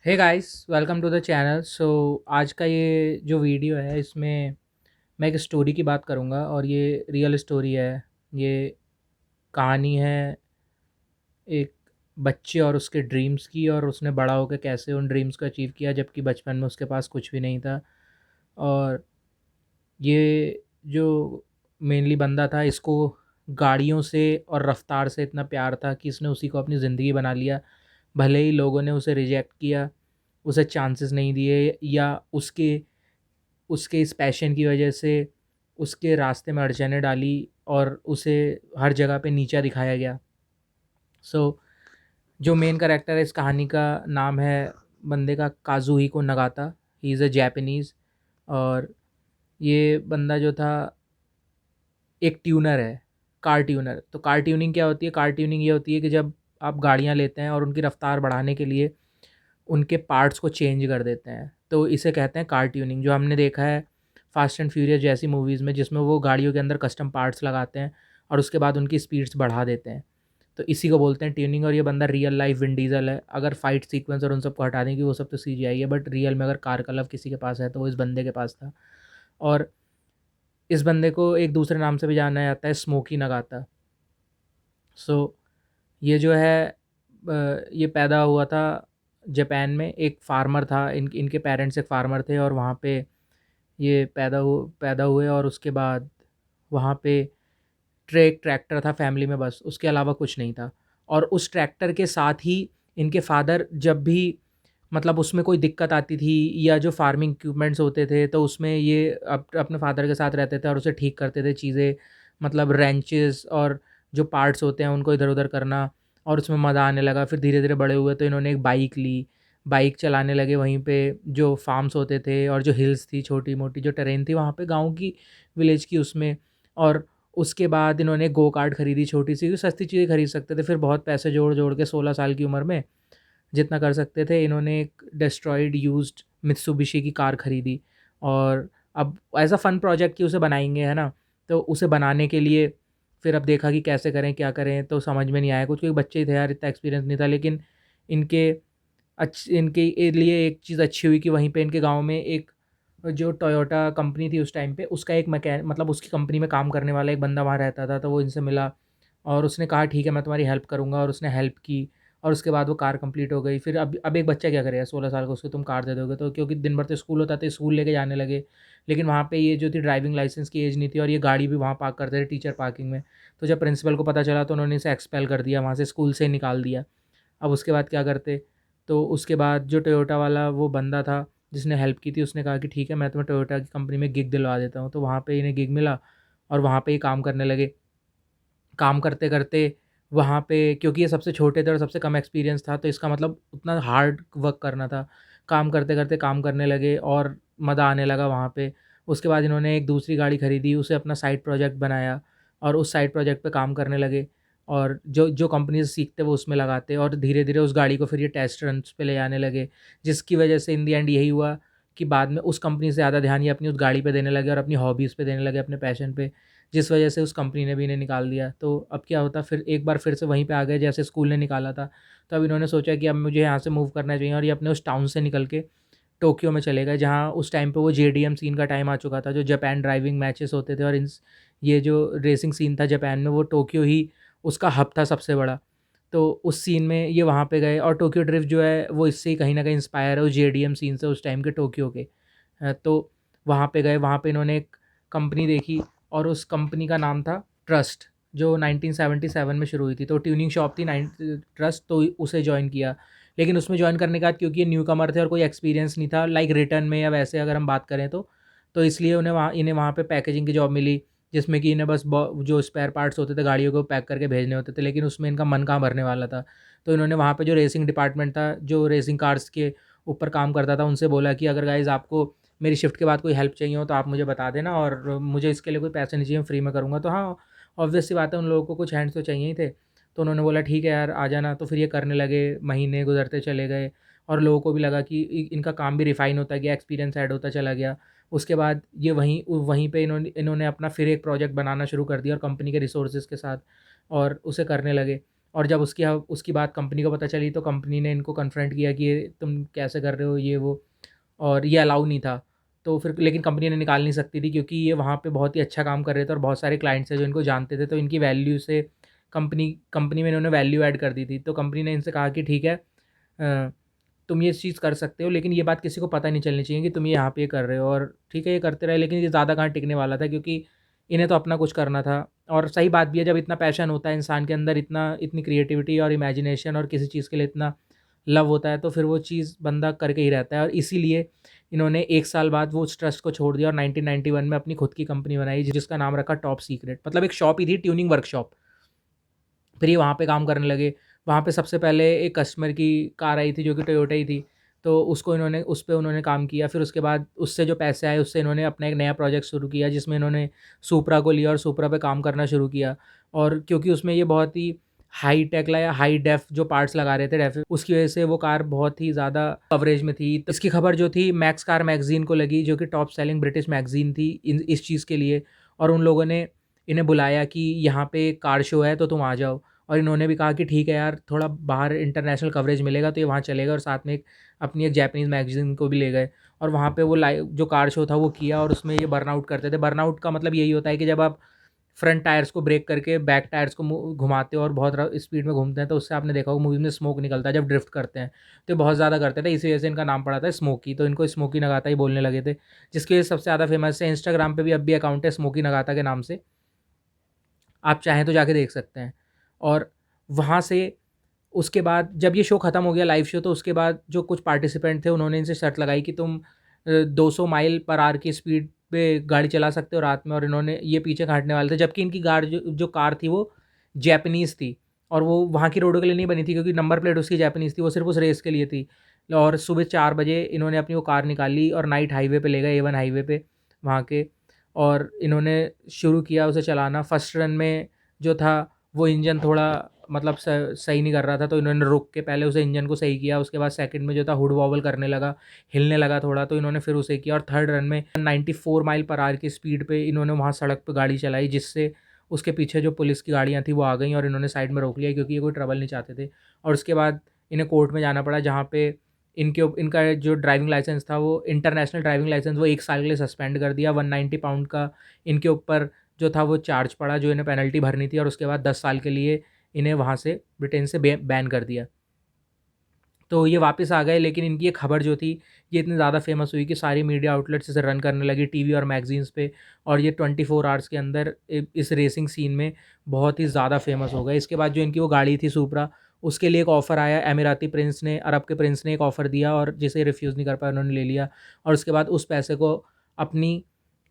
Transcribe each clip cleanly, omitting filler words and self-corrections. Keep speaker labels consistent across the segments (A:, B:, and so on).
A: Hey guys, welcome to the channel. आज का ये जो वीडियो है इसमें मैं एक स्टोरी की बात करूँगा और ये रियल स्टोरी है। ये कहानी है एक बच्चे और उसके ड्रीम्स की, और उसने बड़ा होकर कैसे उन ड्रीम्स को अचीव किया जबकि बचपन में उसके पास कुछ भी नहीं था। और ये जो मेनली बंदा था, इसको गाड़ियों से और रफ्तार से इतना प्यार था कि इसने उसी को अपनी ज़िंदगी बना लिया। भले ही लोगों ने उसे रिजेक्ट किया, उसे चांसेस नहीं दिए, या उसके उसके इस पैशन की वजह से उसके रास्ते में अड़चनें डाली और उसे हर जगह पे नीचा दिखाया गया। सो जो मेन कैरेक्टर है इस कहानी का नाम है बंदे का काज़ुहिको नगाता। He is a Japanese. और ये बंदा जो था एक ट्यूनर है, कार ट्यूनर। तो कार ट्यूनिंग क्या होती है? कार ट्यूनिंग ये होती है कि जब आप गाड़ियाँ लेते हैं और उनकी रफ़्तार बढ़ाने के लिए उनके पार्ट्स को चेंज कर देते हैं, तो इसे कहते हैं कार ट्यूनिंग। जो हमने देखा है फास्ट एंड फ्यूरियस जैसी मूवीज़ में, जिसमें वो गाड़ियों के अंदर कस्टम पार्ट्स लगाते हैं और उसके बाद उनकी स्पीड्स बढ़ा देते हैं, तो इसी को बोलते हैं ट्यूनिंग। और ये बंदा रियल लाइफ विन डीजल है। अगर फाइट सीक्वेंस और उन सबको हटा दें कि वो सब तो सीजीआई है, बट रियल में अगर कार का लव किसी के पास है तो वो इस बंदे के पास था। और इस बंदे को एक दूसरे नाम से भी जाना जाता है, स्मोकी नगाता। सो ये जो है ये पैदा हुआ था जापान में। एक फार्मर था, इनके पेरेंट्स एक फार्मर थे, और वहाँ पे ये पैदा हुए। और उसके बाद वहाँ पे ट्रैक्टर था फैमिली में, बस उसके अलावा कुछ नहीं था। और उस ट्रैक्टर के साथ ही इनके फादर जब भी मतलब उसमें कोई दिक्कत आती थी या जो फार्मिंग इक्विपमेंट्स होते थे, तो उसमें ये अपने फादर के साथ रहते थे और उसे ठीक करते थे चीज़ें। मतलब रेंचेस और जो पार्ट्स होते हैं उनको इधर उधर करना, और उसमें मज़ा आने लगा। फिर धीरे धीरे बड़े हुए तो इन्होंने एक बाइक ली, बाइक चलाने लगे वहीं पे। जो फार्म्स होते थे और जो हिल्स थी, छोटी मोटी जो टेरेन थी वहाँ पे, गाँव की, विलेज की, उसमें। और उसके बाद इन्होंने गो कार्ट खरीदी छोटी सी, सस्ती चीज़ें खरीद सकते थे। फिर बहुत पैसे जोड़ जोड़ के 16 साल की उम्र में जितना कर सकते थे, इन्होंने एक डेस्ट्रॉयड यूज्ड मित्सुबिशी की कार खरीदी। और अब एज़ अ फ़न प्रोजेक्ट कि उसे बनाएँगे, है ना? तो उसे बनाने के लिए फिर अब देखा कि कैसे करें, क्या करें, तो समझ में नहीं आया कुछ, क्योंकि बच्चे ही थे यार, इतना एक्सपीरियंस नहीं था। लेकिन इनके इनके लिए एक चीज़ अच्छी हुई कि वहीं पे इनके गाँव में एक जो टोयोटा कंपनी थी उस टाइम पे, उसका एक मतलब उसकी कंपनी में काम करने वाला एक बंदा वहाँ रहता था। तो वो इनसे मिला और उसने कहा ठीक है मैं तुम्हारी हेल्प करूँगा, और उसने हेल्प की। और उसके बाद वो कार कंप्लीट हो गई। फिर अब एक बच्चा क्या करेगा 16 साल का, उसको तुम कार दे दोगे? तो क्योंकि दिन भर तो स्कूल होता था, स्कूल लेके जाने लगे। लेकिन वहाँ पे ये जो थी ड्राइविंग लाइसेंस की एज नहीं थी, और ये गाड़ी भी वहाँ पार्क करते थे टीचर पार्किंग में। तो जब प्रिंसिपल को पता चला तो उन्होंने इसे एक्सपेल कर दिया वहाँ से, स्कूल से निकाल दिया। अब उसके बाद क्या करते? तो उसके बाद जो टोयोटा वाला वो बंदा था जिसने हेल्प की थी, उसने कहा कि ठीक है मैं तुम्हें टोयोटा की कंपनी में गिग दिलवा देता हूँ। तो वहाँ पे इन्हें गिग मिला और वहाँ पे ही काम करने लगे। काम करते-करते वहाँ पे, क्योंकि ये सबसे छोटे थे और सबसे कम एक्सपीरियंस था, तो इसका मतलब उतना हार्ड वर्क करना था। काम करते-करते काम करने लगे और मज़ा आने लगा वहाँ पे। उसके बाद इन्होंने एक दूसरी गाड़ी खरीदी, उसे अपना साइड प्रोजेक्ट बनाया और उस साइड प्रोजेक्ट पे काम करने लगे। और जो जो कंपनी से सीखते वो उसमें लगाते, और धीरे-धीरे उस गाड़ी को फिर ये टेस्ट रन्स पे ले जाने लगे। जिसकी वजह से इन द एंड यही हुआ कि बाद में उस कंपनी से ज़्यादा ध्यान ये अपनी उस गाड़ी पे देने लगे और अपनी हॉबीज़ पे देने लगे, अपने पैशन पे। जिस वजह से उस कंपनी ने भी इन्हें निकाल दिया। तो अब क्या होता, फिर एक बार फिर से वहीं पे आ गए जैसे स्कूल ने निकाला था। तो अब इन्होंने सोचा कि अब मुझे यहाँ से मूव करना चाहिए, और ये अपने उस टाउन से निकल के टोक्यो में चले गए, जहाँ उस टाइम पे वो जेडीएम सीन का टाइम आ चुका था, जो जापान ड्राइविंग मैचेस होते थे। और ये जो रेसिंग सीन था जापान में, वो टोक्यो ही उसका हब था सबसे बड़ा। तो उस सीन में ये वहाँ पे गए, और टोक्यो ड्रिफ्ट जो है वो इससे ही कहीं न कहीं इंस्पायर है, उस जेडीएम सीन से, उस टाइम के टोक्यो के। तो वहाँ पे गए, वहाँ पे इन्होंने एक कंपनी देखी और उस कंपनी का नाम था ट्रस्ट, जो 1977 में शुरू हुई थी। तो ट्यूनिंग शॉप थी ट्रस्ट, तो उसे जॉइन किया। लेकिन उसमें जॉइन करने के बाद, क्योंकि ये न्यू कमर थे और कोई एक्सपीरियंस नहीं था लाइक रिटर्न में या वैसे अगर हम बात करें तो इसलिए इन्हें वहाँ पे पैकेजिंग की जॉब मिली, जिसमें कि इन्हें बस जो स्पेयर पार्ट्स होते थे गाड़ियों को पैक करके भेजने होते थे। लेकिन उसमें इनका मन कहाँ भरने वाला था। तो इन्होंने वहाँ पे जो रेसिंग डिपार्टमेंट था, जो रेसिंग कार्स के ऊपर काम करता था, उनसे बोला कि अगर गाइज़ आपको मेरी शिफ्ट के बाद कोई हेल्प चाहिए हो तो आप मुझे बता देना, और मुझे इसके लिए कोई पैसे नहीं चाहिए, मैं फ्री में करूँगा। तो हाँ, ऑब्वियस सी बात है, उन लोगों को कुछ हैंड्स तो चाहिए ही थे। तो उन्होंने बोला ठीक है यार आ जाना। तो फिर ये करने लगे, महीने गुजरते चले गए और लोगों को भी लगा कि इनका काम भी रिफ़ाइन होता गया, एक्सपीरियंस ऐड होता चला गया। उसके बाद ये वहीं वहीं पे इन्होंने अपना फिर एक प्रोजेक्ट बनाना शुरू कर दिया और कंपनी के रिसोर्सेज़ के साथ, और उसे करने लगे। और जब उसकी बात कंपनी को पता चली तो कंपनी ने इनको कन्फ्रंट किया कि ये तुम कैसे कर रहे हो ये वो, और ये अलाउ नहीं था। तो फिर लेकिन कंपनी ने निकाल नहीं सकती थी क्योंकि ये वहाँ पे बहुत ही अच्छा काम कर रहे थे और बहुत सारे क्लाइंट्स हैं जो इनको जानते थे, तो इनकी वैल्यू से कंपनी कंपनी में इन्होंने वैल्यू ऐड कर दी थी। तो कंपनी ने इनसे कहा कि ठीक है, तुम ये चीज़ कर सकते हो, लेकिन ये बात किसी को पता नहीं चलनी चाहिए कि तुम ये यहाँ पे कर रहे हो। और ठीक है, ये करते रहे, लेकिन ये ज़्यादा कहाँ टिकने वाला था, क्योंकि इन्हें तो अपना कुछ करना था। और सही बात भी है, जब इतना पैशन होता है इंसान के अंदर, इतनी क्रिएटिविटी और इमेजिनेशन और किसी चीज़ के लिए इतना लव होता है, तो फिर वो चीज़ बंदा करके ही रहता है। और इसीलिए इन्होंने 1 साल बाद वो उस ट्रस्ट को छोड़ दिया और 1991 में अपनी खुद की कंपनी बनाई, जिसका नाम रखा टॉप सीक्रेट। मतलब एक शॉप ही थी, ट्यूनिंग वर्कशॉप। फिर ये वहाँ पे काम करने लगे। वहाँ पे सबसे पहले एक कस्टमर की कार आई थी जो कि टोयोटा ही थी, तो उस पे उन्होंने काम किया। फिर उसके बाद उससे जो पैसे आए उससे इन्होंने अपना एक नया प्रोजेक्ट शुरू किया, जिसमें इन्होंने सुपरा को लिया और सुपरा पे काम करना शुरू किया। और क्योंकि उसमें ये बहुत ही हाई टेक या हाई डेफ जो पार्ट्स लगा रहे थे डेफ, उसकी वजह से वो कार बहुत ही ज़्यादा कवरेज में थी। तो इसकी खबर जो थी मैक्स कार मैगज़ीन को लगी, जो कि टॉप सेलिंग ब्रिटिश मैगज़ीन थी इस चीज़ के लिए। और उन लोगों ने इन्हें बुलाया कि यहाँ पे कार शो है तो तुम आ जाओ। और इन्होंने भी कहा कि ठीक है यार, थोड़ा बाहर इंटरनेशनल कवरेज मिलेगा तो ये वहाँ चलेगा, और साथ में अपनी एक जैपनीज़ मैगज़ीन को भी ले गए। और वहाँ पे वो लाइव जो कार शो था वो किया, और उसमें ये बर्नआउट करते थे। बर्नआउट का मतलब यही होता है कि जब आप फ्रंट टायर्स को ब्रेक करके बैक टायर्स को घुमाते हो और बहुत स्पीड में घूमते हैं, तो उससे आपने देखा होगा मूवीज़ में स्मोक निकलता है जब ड्रिफ्ट करते हैं। तो ये बहुत ज़्यादा करते थे, इसी वजह से इनका नाम पड़ा था स्मोकी। तो इनको स्मोकी नगाता ही बोलने लगे थे, जिसकी वजह से सबसे ज़्यादा फेमस है। इंस्टाग्राम पे भी अब भी अकाउंट है स्मोकी नगाता के नाम से, आप चाहें तो जाके देख सकते हैं। और वहाँ से उसके बाद जब ये शो ख़त्म हो गया लाइव शो, तो उसके बाद जो कुछ पार्टिसिपेंट थे उन्होंने इनसे शर्त लगाई कि तुम 200 माइल पर आवर की स्पीड पे गाड़ी चला सकते हो रात में। और इन्होंने ये पीछे हटने वाले थे, जबकि इनकी गाड़ जो कार थी वो जैपनीज़ थी, और वो वहाँ की रोडों के लिए नहीं बनी थी, क्योंकि नंबर प्लेट उसकी जैपनीज़ थी, वो सिर्फ उस रेस के लिए थी। और सुबह 4 बजे इन्होंने अपनी वो कार निकाली और नाइट हाईवे पे ले गए, A1 हाईवे पे वहाँ के। और इन्होंने शुरू किया उसे चलाना। फर्स्ट रन में जो था वो इंजन थोड़ा मतलब सही नहीं कर रहा था, तो इन्होंने रुक के पहले उसे इंजन को सही किया। उसके बाद सेकंड में जो था हुड वॉबल करने लगा, हिलने लगा थोड़ा, तो इन्होंने फिर उसे किया। और थर्ड रन में 94 माइल पर आवर की स्पीड पे इन्होंने वहाँ सड़क पे गाड़ी चलाई, जिससे उसके पीछे जो पुलिस की गाड़ियाँ थी वो आ गईं और इन्होंने साइड में रोक लिया, क्योंकि ये कोई ट्रबल नहीं चाहते थे। और उसके बाद इन्हें कोर्ट में जाना पड़ा, जहाँ पे इनका जो ड्राइविंग लाइसेंस था वो इंटरनेशनल ड्राइविंग लाइसेंस वो 1 साल के लिए सस्पेंड कर दिया। 190 पाउंड का इनके ऊपर जो था वो चार्ज पड़ा, जो इन्हें पेनल्टी भरनी थी। और उसके बाद 10 साल के लिए इन्हें वहाँ से ब्रिटेन से बैन कर दिया। तो ये वापस आ गए, लेकिन इनकी ये खबर जो थी ये इतनी ज़्यादा फेमस हुई कि सारी मीडिया आउटलेट्स इसे रन करने लगी, टीवी और मैगजीन्स पे। और ये 24 आवर्स के अंदर इस रेसिंग सीन में बहुत ही ज़्यादा फेमस हो गए। इसके बाद जो इनकी वो गाड़ी थी सुपरा, उसके लिए एक ऑफ़र आया, एमिराती प्रिंस ने, अरब के प्रिंस ने एक ऑफ़र दिया, और जिसे रिफ्यूज़ नहीं कर पाया, उन्होंने ले लिया। और उसके बाद उस पैसे को अपनी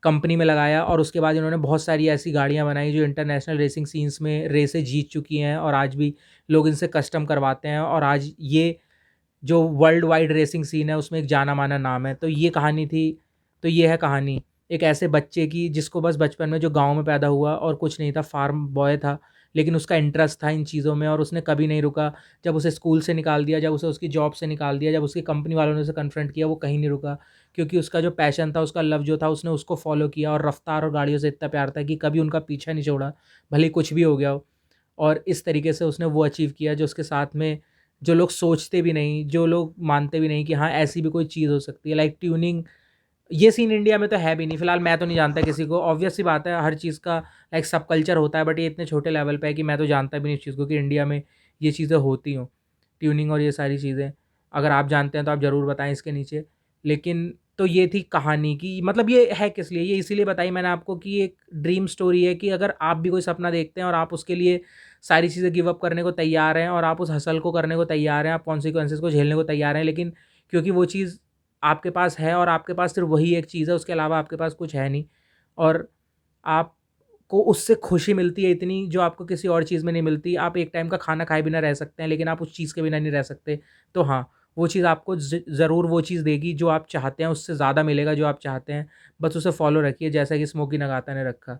A: कंपनी में लगाया। और उसके बाद इन्होंने बहुत सारी ऐसी गाड़ियाँ बनाई जो इंटरनेशनल रेसिंग सीन्स में रेसें जीत चुकी हैं, और आज भी लोग इनसे कस्टम करवाते हैं। और आज ये जो वर्ल्ड वाइड रेसिंग सीन है उसमें एक जाना-माना नाम है। तो ये कहानी थी। तो ये है कहानी एक ऐसे बच्चे की जिसको बस बचपन में जो गाँव में पैदा हुआ और कुछ नहीं था, फार्म बॉय था, लेकिन उसका इंटरेस्ट था इन चीज़ों में और उसने कभी नहीं रुका। जब उसे स्कूल से निकाल दिया, जब उसे उसकी जॉब से निकाल दिया, जब उसकी कंपनी वालों ने उसे कन्फ्रंट किया, वो कहीं नहीं रुका, क्योंकि उसका जो पैशन था, उसका लव जो था, उसने उसको फ़ॉलो किया। और रफ़्तार और गाड़ियों से इतना प्यार था कि कभी उनका पीछा नहीं छोड़ा, भले ही कुछ भी हो गया हो। और इस तरीके से उसने वो अचीव किया जो उसके साथ में जो लोग सोचते भी नहीं, जो लोग मानते भी नहीं कि हाँ, ऐसी भी कोई चीज़ हो सकती है। लाइक ट्यूनिंग, ये सीन इंडिया में तो है भी नहीं, फिलहाल मैं तो नहीं जानता किसी को। ऑब्वियस सी बात है, हर चीज़ का लाइक सब कल्चर होता है, बट ये इतने छोटे लेवल पे है कि मैं तो जानता भी नहीं इस चीज़ को कि इंडिया में ये चीज़ें होती हों, ट्यूनिंग और ये सारी चीज़ें। अगर आप जानते हैं तो आप ज़रूर बताएँ इसके नीचे। लेकिन तो ये थी कहानी की, मतलब ये है किस लिए, ये इसीलिए बताई मैंने आपको कि ये एक ड्रीम स्टोरी है कि अगर आप भी कोई सपना देखते हैं और आप उसके लिए सारी चीज़ें गिव अप करने को तैयार हैं और आप उस हसल को करने को तैयार हैं, आप कॉन्सिक्वेंसेस को झेलने को तैयार हैं, लेकिन क्योंकि वो चीज़ आपके पास है और आपके पास सिर्फ वही एक चीज़ है, उसके अलावा आपके पास कुछ है नहीं, और आपको उससे खुशी मिलती है इतनी जो आपको किसी और चीज़ में नहीं मिलती। आप एक टाइम का खाना खाए बिना रह सकते हैं, लेकिन आप उस चीज़ के बिना नहीं रह सकते। तो हाँ, वो चीज़ आपको ज़रूर वो चीज़ देगी जो आप चाहते हैं, उससे ज़्यादा मिलेगा जो आप चाहते हैं। बस उसे फ़ॉलो रखिए, जैसा कि स्मोकी नगाता ने रखा।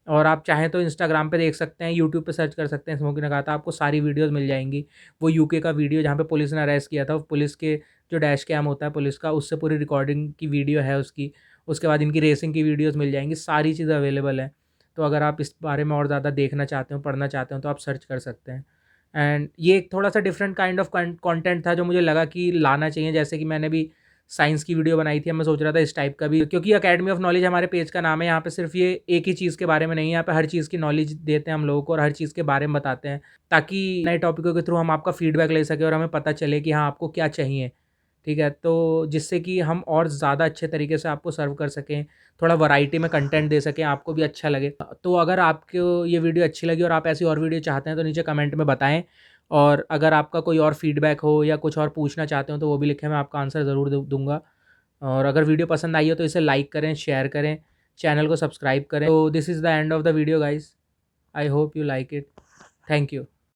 A: और आप चाहें तो इंस्टाग्राम पे देख सकते हैं, यूट्यूब पे सर्च कर सकते हैं स्मोकी नगाता, आपको सारी वीडियोज़ मिल जाएँगी। वो यूके का वीडियो जहाँ पे पुलिस ने अरेस्ट किया था, पुलिस के जो डैश कैम होता है पुलिस का, उससे पूरी रिकॉर्डिंग की वीडियो है उसकी। उसके बाद इनकी रेसिंग की वीडियोज़ मिल जाएँगी, सारी चीज़ें अवेलेबल हैं। तो अगर आप इस बारे में और ज़्यादा देखना चाहते हो, पढ़ना चाहते हो, तो आप सर्च कर सकते हैं। एंड ये एक थोड़ा सा डिफरेंट काइंड ऑफ कंटेंट था जो मुझे लगा कि लाना चाहिए। जैसे कि मैंने भी साइंस की वीडियो बनाई थी, मैं सोच रहा था इस टाइप का भी, क्योंकि अकेडमी ऑफ नॉलेज हमारे पेज का नाम है। यहाँ पे सिर्फ ये एक ही चीज़ के बारे में नहीं है, यहाँ पे हर चीज़ की नॉलेज देते हैं हम लोगों को और हर चीज़ के बारे में बताते हैं, ताकि नए टॉपिकों के थ्रू हम आपका फीडबैक ले सकें और हमें पता चले कि हाँ आपको क्या चाहिए। ठीक है, तो जिससे कि हम और ज़्यादा अच्छे तरीके से आपको सर्व कर सकें, थोड़ा वैरायटी में कंटेंट दे सकें, आपको भी अच्छा लगे। तो अगर आपको ये वीडियो अच्छी लगी और आप ऐसी और वीडियो चाहते हैं तो नीचे कमेंट में बताएं। और अगर आपका कोई और फीडबैक हो या कुछ और पूछना चाहते हो तो वो भी लिखें, मैं आपका आंसर ज़रूर दूंगा। और अगर वीडियो पसंद आई हो तो इसे लाइक करें, शेयर करें, चैनल को सब्सक्राइब करें। तो this is the end of the video guys. I hope you like it. Thank you.